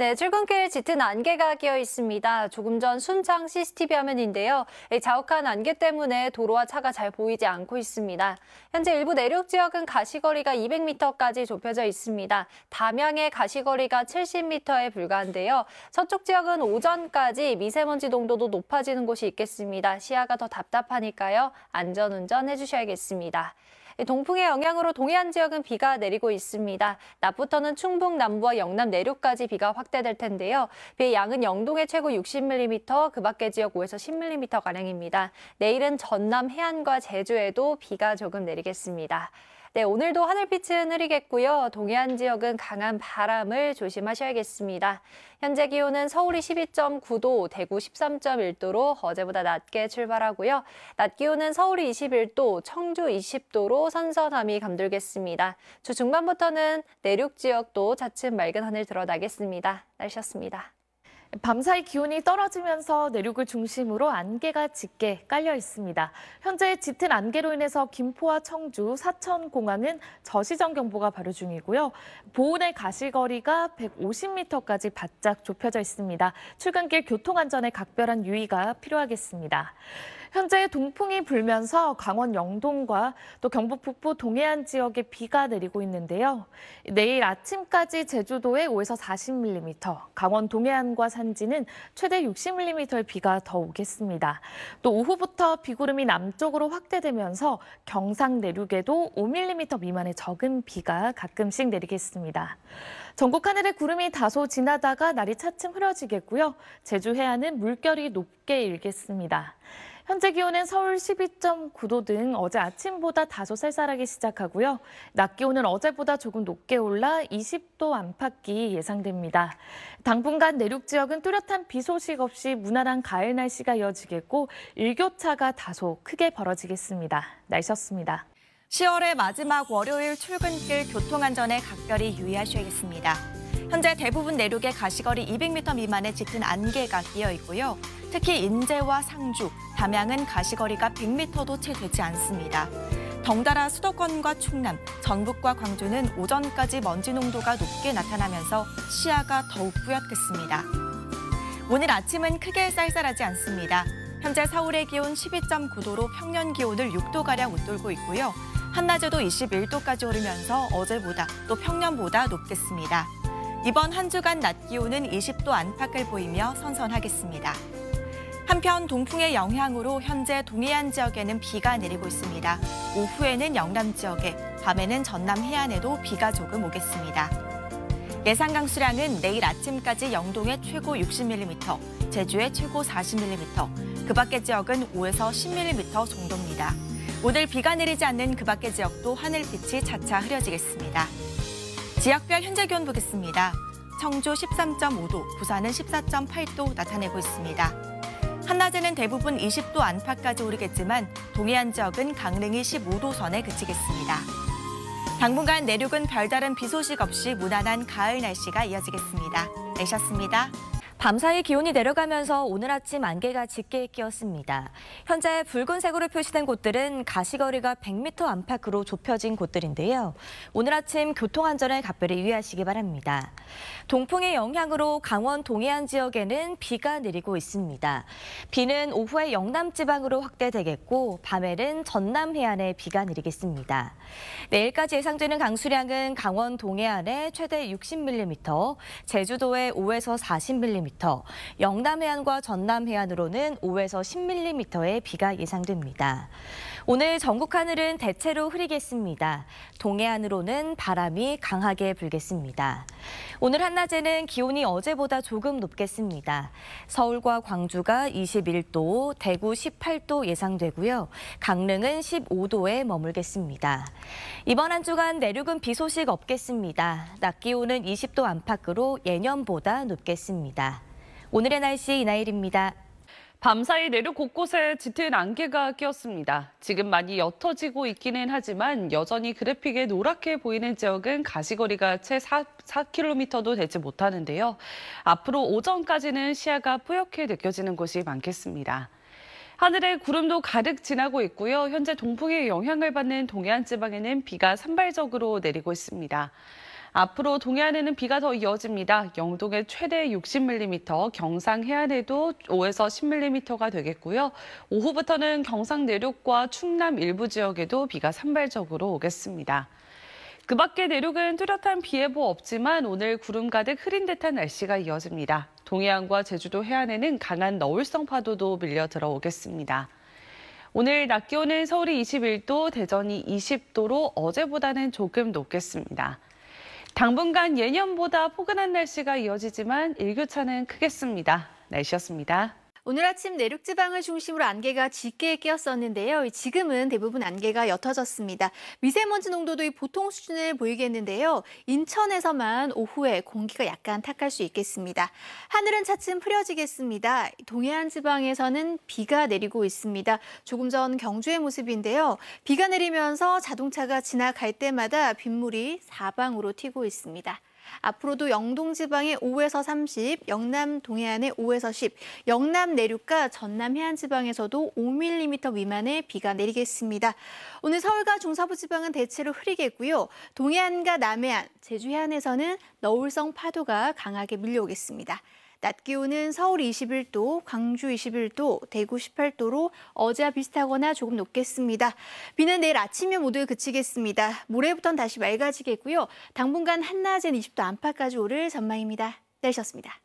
네, 출근길 짙은 안개가 끼어 있습니다. 조금 전 순창 CCTV 화면인데요. 이 자욱한 안개 때문에 도로와 차가 잘 보이지 않고 있습니다. 현재 일부 내륙 지역은 가시거리가 200m까지 좁혀져 있습니다. 담양의 가시거리가 70m에 불과한데요. 서쪽 지역은 오전까지 미세먼지 농도도 높아지는 곳이 있겠습니다. 시야가 더 답답하니까요. 안전운전 해주셔야겠습니다. 동풍의 영향으로 동해안 지역은 비가 내리고 있습니다. 낮부터는 충북 남부와 영남 내륙까지 비가 확대될 텐데요. 비의 양은 영동에 최고 60mm, 그 밖의 지역 5에서 10mm가량입니다. 내일은 전남 해안과 제주에도 비가 조금 내리겠습니다. 네, 오늘도 하늘빛은 흐리겠고요. 동해안 지역은 강한 바람을 조심하셔야겠습니다. 현재 기온은 서울이 12.9도, 대구 13.1도로 어제보다 낮게 출발하고요. 낮 기온은 서울이 21도, 청주 20도로 선선함이 감돌겠습니다. 주 중반부터는 내륙 지역도 차츰 맑은 하늘 드러나겠습니다. 날씨였습니다. 밤사이 기온이 떨어지면서 내륙을 중심으로 안개가 짙게 깔려 있습니다. 현재 짙은 안개로 인해서 김포와 청주, 사천 공항은 저시정 경보가 발효 중이고요. 보은의 가시거리가 150m까지 바짝 좁혀져 있습니다. 출근길 교통안전에 각별한 유의가 필요하겠습니다. 현재 동풍이 불면서 강원 영동과 또 경북 북부 동해안 지역에 비가 내리고 있는데요. 내일 아침까지 제주도에 5에서 40mm, 강원 동해안과 산지는 최대 60mm의 비가 더 오겠습니다. 또 오후부터 비구름이 남쪽으로 확대되면서 경상 내륙에도 5mm 미만의 적은 비가 가끔씩 내리겠습니다. 전국 하늘에 구름이 다소 지나다가 날이 차츰 흐려지겠고요. 제주 해안은 물결이 높게 일겠습니다. 현재 기온은 서울 12.9도 등 어제 아침보다 다소 쌀쌀하게 시작하고요. 낮 기온은 어제보다 조금 높게 올라 20도 안팎이 예상됩니다. 당분간 내륙 지역은 뚜렷한 비 소식 없이 무난한 가을 날씨가 이어지겠고 일교차가 다소 크게 벌어지겠습니다. 날씨였습니다. 10월의 마지막 월요일 출근길 교통안전에 각별히 유의하셔야겠습니다. 현재 대부분 내륙의 가시거리 200m 미만의 짙은 안개가 끼어 있고요. 특히 인제와 상주, 담양은 가시거리가 100m도 채 되지 않습니다. 덩달아 수도권과 충남, 전북과 광주는 오전까지 먼지 농도가 높게 나타나면서 시야가 더욱 뿌옇겠습니다. 오늘 아침은 크게 쌀쌀하지 않습니다. 현재 서울의 기온 12.9도로 평년 기온을 6도가량 웃돌고 있고요. 한낮에도 21도까지 오르면서 어제보다 또 평년보다 높겠습니다. 이번 한 주간 낮 기온은 20도 안팎을 보이며 선선하겠습니다. 한편 동풍의 영향으로 현재 동해안 지역에는 비가 내리고 있습니다. 오후에는 영남 지역에, 밤에는 전남 해안에도 비가 조금 오겠습니다. 예상 강수량은 내일 아침까지 영동에 최고 60mm, 제주에 최고 40mm, 그 밖의 지역은 5에서 10mm 정도입니다. 오늘 비가 내리지 않는 그 밖의 지역도 하늘빛이 차차 흐려지겠습니다. 지역별 현재 기온 보겠습니다. 청주 13.5도, 부산은 14.8도 나타내고 있습니다. 한낮에는 대부분 20도 안팎까지 오르겠지만 동해안 지역은 강릉이 15도 선에 그치겠습니다. 당분간 내륙은 별다른 비 소식 없이 무난한 가을 날씨가 이어지겠습니다. 내셨습니다. 밤사이 기온이 내려가면서 오늘 아침 안개가 짙게 끼었습니다. 현재 붉은색으로 표시된 곳들은 가시거리가 100m 안팎으로 좁혀진 곳들인데요. 오늘 아침 교통안전에 각별히 유의하시기 바랍니다. 동풍의 영향으로 강원 동해안 지역에는 비가 내리고 있습니다. 비는 오후에 영남 지방으로 확대되겠고 밤에는 전남 해안에 비가 내리겠습니다. 내일까지 예상되는 강수량은 강원 동해안에 최대 60mm, 제주도에 5에서 40mm, 영남 해안과 전남 해안으로는 5에서 10mm의 비가 예상됩니다. 오늘 전국 하늘은 대체로 흐리겠습니다. 동해안으로는 바람이 강하게 불겠습니다. 오늘 한낮에는 기온이 어제보다 조금 높겠습니다. 서울과 광주가 21도, 대구 18도 예상되고요. 강릉은 15도에 머물겠습니다. 이번 한 주간 내륙은 비 소식 없겠습니다. 낮 기온은 20도 안팎으로 예년보다 높겠습니다. 오늘의 날씨 이나일입니다. 밤사이 내륙 곳곳에 짙은 안개가 끼었습니다. 지금 많이 옅어지고 있기는 하지만 여전히 그래픽에 노랗게 보이는 지역은 가시거리가 채 4km도 되지 못하는데요. 앞으로 오전까지는 시야가 뿌옇게 느껴지는 곳이 많겠습니다. 하늘에 구름도 가득 지나고 있고요. 현재 동풍의 영향을 받는 동해안 지방에는 비가 산발적으로 내리고 있습니다. 앞으로 동해안에는 비가 더 이어집니다. 영동에 최대 60mm, 경상 해안에도 5에서 10mm가 되겠고요. 오후부터는 경상 내륙과 충남 일부 지역에도 비가 산발적으로 오겠습니다. 그 밖에 내륙은 뚜렷한 비 예보 없지만 오늘 구름 가득 흐린 듯한 날씨가 이어집니다. 동해안과 제주도 해안에는 강한 너울성 파도도 밀려 들어오겠습니다. 오늘 낮 기온은 서울이 21도, 대전이 20도로 어제보다는 조금 높겠습니다. 당분간 예년보다 포근한 날씨가 이어지지만 일교차는 크겠습니다. 날씨였습니다. 오늘 아침 내륙 지방을 중심으로 안개가 짙게 끼었었는데요. 지금은 대부분 안개가 옅어졌습니다. 미세먼지 농도도 보통 수준을 보이겠는데요. 인천에서만 오후에 공기가 약간 탁할 수 있겠습니다. 하늘은 차츰 흐려지겠습니다. 동해안 지방에서는 비가 내리고 있습니다. 조금 전 경주의 모습인데요. 비가 내리면서 자동차가 지나갈 때마다 빗물이 사방으로 튀고 있습니다. 앞으로도 영동 지방에 5에서 30, 영남 동해안에 5에서 10, 영남 내륙과 전남 해안 지방에서도 5mm 미만의 비가 내리겠습니다. 오늘 서울과 중서부 지방은 대체로 흐리겠고요. 동해안과 남해안, 제주 해안에서는 너울성 파도가 강하게 밀려오겠습니다. 낮 기온은 서울 21도, 광주 21도, 대구 18도로 어제와 비슷하거나 조금 높겠습니다. 비는 내일 아침이면 모두 그치겠습니다. 모레부터는 다시 맑아지겠고요. 당분간 한낮엔 20도 안팎까지 오를 전망입니다. 날씨였습니다.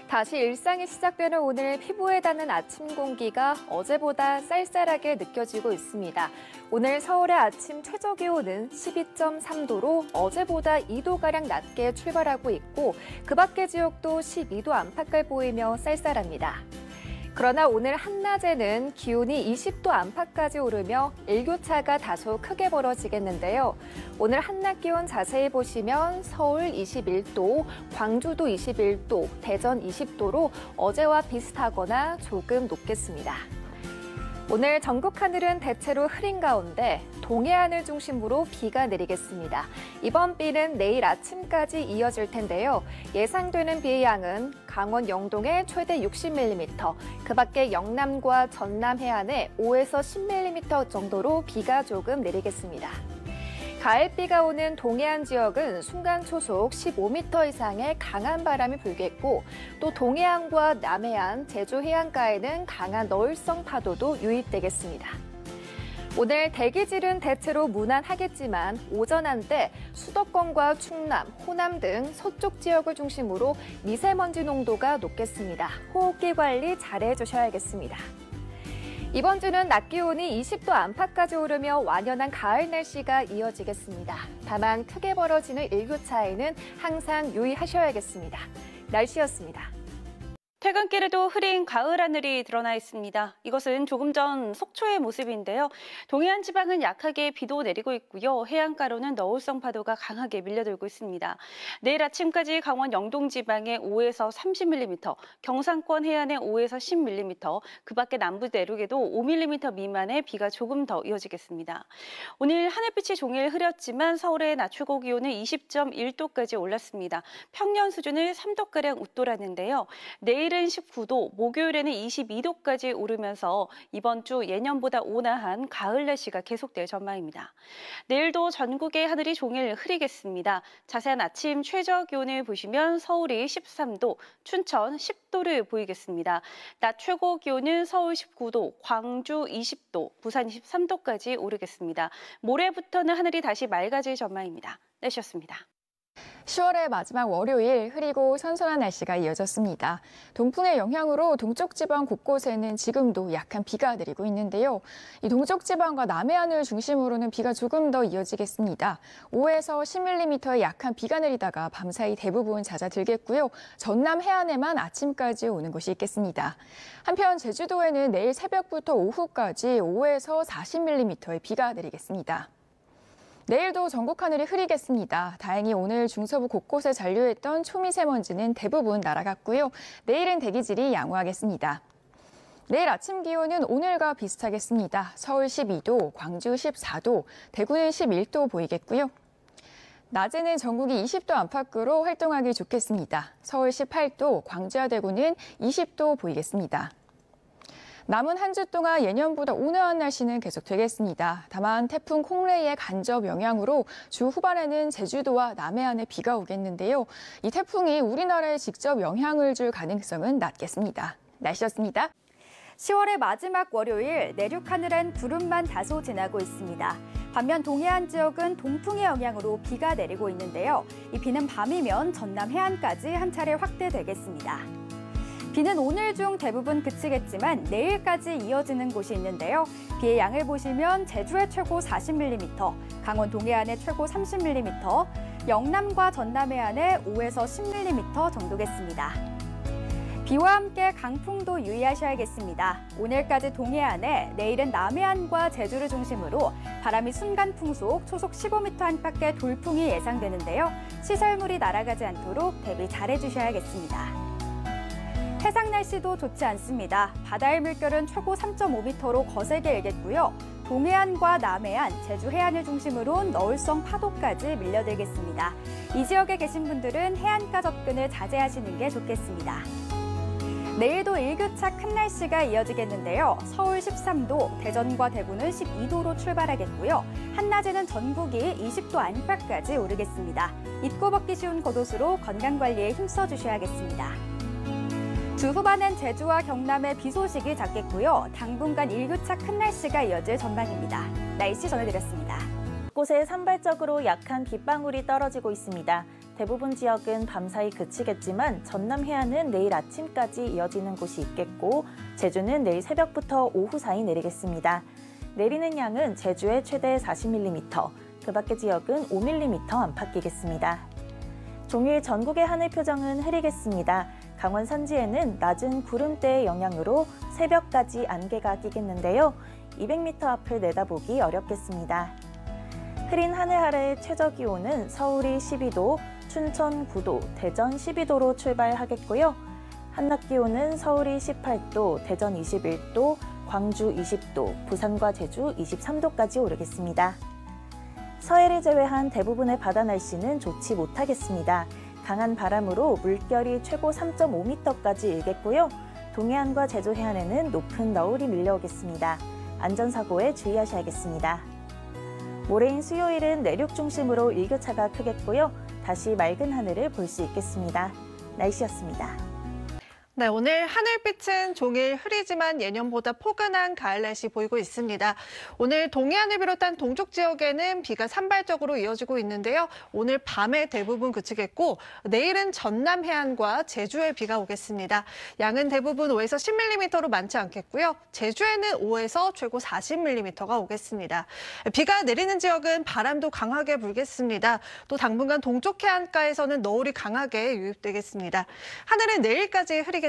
다시 일상이 시작되는 오늘 피부에 닿는 아침 공기가 어제보다 쌀쌀하게 느껴지고 있습니다. 오늘 서울의 아침 최저 기온은 12.3도로 어제보다 2도가량 낮게 출발하고 있고 그 밖의 지역도 12도 안팎을 보이며 쌀쌀합니다. 그러나 오늘 한낮에는 기온이 20도 안팎까지 오르며 일교차가 다소 크게 벌어지겠는데요. 오늘 한낮 기온 자세히 보시면 서울 21도, 광주도 21도, 대전 20도로 어제와 비슷하거나 조금 높겠습니다. 오늘 전국 하늘은 대체로 흐린 가운데 동해안을 중심으로 비가 내리겠습니다. 이번 비는 내일 아침까지 이어질 텐데요. 예상되는 비의 양은 강원 영동에 최대 60mm, 그 밖에 영남과 전남 해안에 5에서 10mm 정도로 비가 조금 내리겠습니다. 가을비가 오는 동해안 지역은 순간 초속 15m 이상의 강한 바람이 불겠고 또 동해안과 남해안, 제주 해안가에는 강한 너울성 파도도 유입되겠습니다. 오늘 대기질은 대체로 무난하겠지만 오전 한때 수도권과 충남, 호남 등 서쪽 지역을 중심으로 미세먼지 농도가 높겠습니다. 호흡기 관리 잘해주셔야겠습니다. 이번 주는 낮 기온이 20도 안팎까지 오르며 완연한 가을 날씨가 이어지겠습니다. 다만 크게 벌어지는 일교차에는 항상 유의하셔야겠습니다. 날씨였습니다. 퇴근길에도 흐린 가을 하늘이 드러나 있습니다. 이것은 조금 전 속초의 모습인데요. 동해안 지방은 약하게 비도 내리고 있고요. 해안가로는 너울성 파도가 강하게 밀려들고 있습니다. 내일 아침까지 강원 영동 지방에 5에서 30mm, 경상권 해안에 5에서 10mm, 그 밖에 남부 내륙에도 5mm 미만의 비가 조금 더 이어지겠습니다. 오늘 하늘빛이 종일 흐렸지만 서울의 낮 최고 기온은 20.1도까지 올랐습니다. 평년 수준을 3도가량 웃돌았는데요. 내일은 19도, 목요일에는 22도까지 오르면서 이번 주 예년보다 온화한 가을 날씨가 계속될 전망입니다. 내일도 전국의 하늘이 종일 흐리겠습니다. 자세한 아침 최저 기온을 보시면 서울이 13도, 춘천 10도를 보이겠습니다. 낮 최고 기온은 서울 19도, 광주 20도, 부산 23도까지 오르겠습니다. 모레부터는 하늘이 다시 맑아질 전망입니다. 날씨였습니다. 10월의 마지막 월요일 흐리고 선선한 날씨가 이어졌습니다. 동풍의 영향으로 동쪽 지방 곳곳에는 지금도 약한 비가 내리고 있는데요. 이 동쪽 지방과 남해안을 중심으로는 비가 조금 더 이어지겠습니다. 5에서 10mm의 약한 비가 내리다가 밤사이 대부분 잦아들겠고요. 전남 해안에만 아침까지 오는 곳이 있겠습니다. 한편 제주도에는 내일 새벽부터 오후까지 5에서 40mm의 비가 내리겠습니다. 내일도 전국 하늘이 흐리겠습니다. 다행히 오늘 중서부 곳곳에 잔류했던 초미세먼지는 대부분 날아갔고요. 내일은 대기질이 양호하겠습니다. 내일 아침 기온은 오늘과 비슷하겠습니다. 서울 12도, 광주 14도, 대구는 11도 보이겠고요. 낮에는 전국이 20도 안팎으로 활동하기 좋겠습니다. 서울 18도, 광주와 대구는 20도 보이겠습니다. 남은 한 주 동안 예년보다 온화한 날씨는 계속되겠습니다. 다만 태풍 콩레이의 간접 영향으로 주 후반에는 제주도와 남해안에 비가 오겠는데요. 이 태풍이 우리나라에 직접 영향을 줄 가능성은 낮겠습니다. 날씨였습니다. 10월의 마지막 월요일 내륙 하늘엔 구름만 다소 지나고 있습니다. 반면 동해안 지역은 동풍의 영향으로 비가 내리고 있는데요. 이 비는 밤이면 전남 해안까지 한 차례 확대되겠습니다. 비는 오늘 중 대부분 그치겠지만 내일까지 이어지는 곳이 있는데요. 비의 양을 보시면 제주의 최고 40mm, 강원 동해안의 최고 30mm, 영남과 전남 해안의 5에서 10mm 정도겠습니다. 비와 함께 강풍도 유의하셔야겠습니다. 오늘까지 동해안에, 내일은 남해안과 제주를 중심으로 바람이 순간 풍속 초속 15m 안팎의 돌풍이 예상되는데요. 시설물이 날아가지 않도록 대비 잘해주셔야겠습니다. 해상 날씨도 좋지 않습니다. 바다의 물결은 최고 3.5m로 거세게 일겠고요. 동해안과 남해안, 제주 해안을 중심으로 너울성 파도까지 밀려들겠습니다. 이 지역에 계신 분들은 해안가 접근을 자제하시는 게 좋겠습니다. 내일도 일교차 큰 날씨가 이어지겠는데요. 서울 13도, 대전과 대구는 12도로 출발하겠고요. 한낮에는 전국이 20도 안팎까지 오르겠습니다. 입고 벗기 쉬운 겉옷으로 건강관리에 힘써주셔야겠습니다. 주 후반엔 제주와 경남의 비 소식이 잦겠고요. 당분간 일교차 큰 날씨가 이어질 전망입니다. 날씨 전해드렸습니다. 곳에 산발적으로 약한 빗방울이 떨어지고 있습니다. 대부분 지역은 밤사이 그치겠지만 전남 해안은 내일 아침까지 이어지는 곳이 있겠고 제주는 내일 새벽부터 오후 사이 내리겠습니다. 내리는 양은 제주에 최대 40mm, 그 밖의 지역은 5mm 안팎이겠습니다. 종일 전국의 하늘 표정은 흐리겠습니다. 강원 산지에는 낮은 구름대의 영향으로 새벽까지 안개가 끼겠는데요. 200m 앞을 내다보기 어렵겠습니다. 흐린 하늘 아래 최저기온은 서울이 12도, 춘천 9도, 대전 12도로 출발하겠고요. 한낮 기온은 서울이 18도, 대전 21도, 광주 20도, 부산과 제주 23도까지 오르겠습니다. 서해를 제외한 대부분의 바다 날씨는 좋지 못하겠습니다. 강한 바람으로 물결이 최고 3.5m까지 일겠고요. 동해안과 제주 해안에는 높은 너울이 밀려오겠습니다. 안전사고에 주의하셔야겠습니다. 모레인 수요일은 내륙 중심으로 일교차가 크겠고요. 다시 맑은 하늘을 볼 수 있겠습니다. 날씨였습니다. 네, 오늘 하늘빛은 종일 흐리지만 예년보다 포근한 가을 날씨 보이고 있습니다. 오늘 동해안을 비롯한 동쪽 지역에는 비가 산발적으로 이어지고 있는데요. 오늘 밤에 대부분 그치겠고 내일은 전남 해안과 제주에 비가 오겠습니다. 양은 대부분 5에서 10mm로 많지 않겠고요. 제주에는 5에서 최고 40mm가 오겠습니다. 비가 내리는 지역은 바람도 강하게 불겠습니다. 또 당분간 동쪽 해안가에서는 너울이 강하게 유입되겠습니다. 하늘은 내일까지 흐리겠습니다.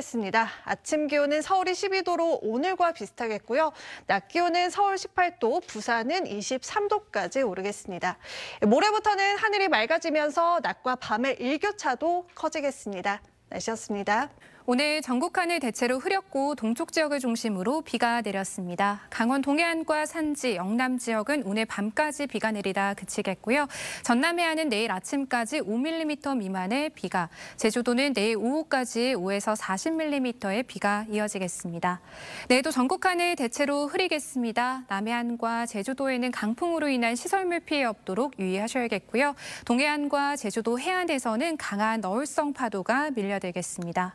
아침 기온은 서울이 12도로 오늘과 비슷하겠고요. 낮 기온은 서울 18도, 부산은 23도까지 오르겠습니다. 모레부터는 하늘이 맑아지면서 낮과 밤의 일교차도 커지겠습니다. 날씨였습니다. 오늘 전국 하늘 대체로 흐렸고 동쪽 지역을 중심으로 비가 내렸습니다. 강원 동해안과 산지, 영남 지역은 오늘 밤까지 비가 내리다 그치겠고요. 전남 해안은 내일 아침까지 5mm 미만의 비가, 제주도는 내일 오후까지 5에서 40mm의 비가 이어지겠습니다. 내일도 전국 하늘 대체로 흐리겠습니다. 남해안과 제주도에는 강풍으로 인한 시설물 피해 없도록 유의하셔야겠고요. 동해안과 제주도 해안에서는 강한 너울성 파도가 밀려들겠습니다.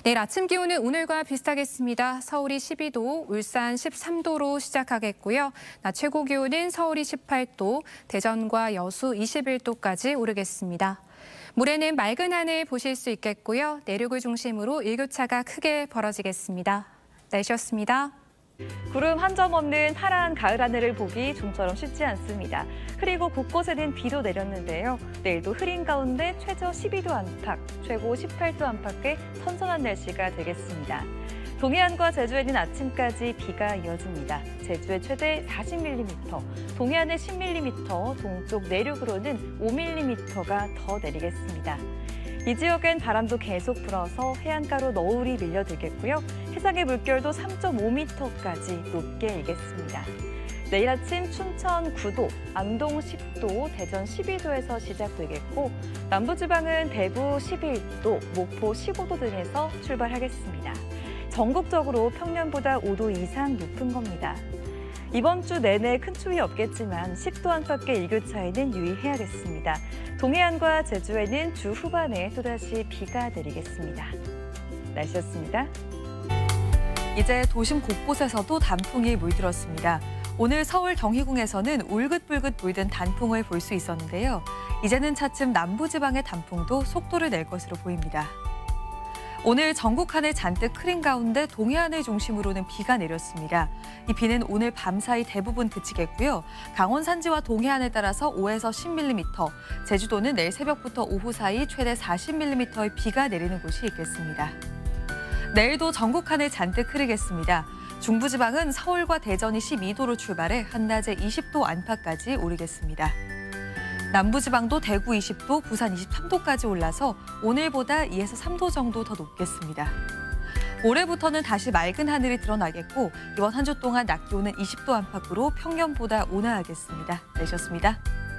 내일 아침 기온은 오늘과 비슷하겠습니다. 서울이 12도, 울산 13도로 시작하겠고요. 낮 최고 기온은 서울이 18도, 대전과 여수 21도까지 오르겠습니다. 모레는 맑은 하늘 보실 수 있겠고요. 내륙을 중심으로 일교차가 크게 벌어지겠습니다. 날씨였습니다. 구름 한 점 없는 파란 가을 하늘을 보기 좀처럼 쉽지 않습니다. 그리고 곳곳에는 비도 내렸는데요. 내일도 흐린 가운데 최저 12도 안팎, 최고 18도 안팎의 선선한 날씨가 되겠습니다. 동해안과 제주에는 아침까지 비가 이어집니다. 제주에 최대 40mm, 동해안에 10mm, 동쪽 내륙으로는 5mm가 더 내리겠습니다. 이 지역엔 바람도 계속 불어서 해안가로 너울이 밀려들겠고요. 해상의 물결도 3.5m까지 높게 일겠습니다. 내일 아침 춘천 9도, 안동 10도, 대전 12도에서 시작되겠고 남부지방은 대구 11도, 목포 15도 등에서 출발하겠습니다. 전국적으로 평년보다 5도 이상 높은 겁니다. 이번 주 내내 큰 추위 없겠지만 10도 안팎의 일교차에는 유의해야겠습니다. 동해안과 제주에는 주 후반에 또다시 비가 내리겠습니다. 날씨였습니다. 이제 도심 곳곳에서도 단풍이 물들었습니다. 오늘 서울 경희궁에서는 울긋불긋 물든 단풍을 볼 수 있었는데요. 이제는 차츰 남부지방의 단풍도 속도를 낼 것으로 보입니다. 오늘 전국 하늘 잔뜩 흐린 가운데 동해안을 중심으로는 비가 내렸습니다. 이 비는 오늘 밤사이 대부분 그치겠고요. 강원 산지와 동해안에 따라서 5에서 10mm, 제주도는 내일 새벽부터 오후 사이 최대 40mm의 비가 내리는 곳이 있겠습니다. 내일도 전국 하늘 잔뜩 흐리겠습니다. 중부지방은 서울과 대전이 12도로 출발해 한낮에 20도 안팎까지 오르겠습니다. 남부지방도 대구 20도, 부산 23도까지 올라서 오늘보다 2에서 3도 정도 더 높겠습니다. 모레부터는 다시 맑은 하늘이 드러나겠고 이번 한 주 동안 낮 기온은 20도 안팎으로 평년보다 온화하겠습니다. 내셨습니다.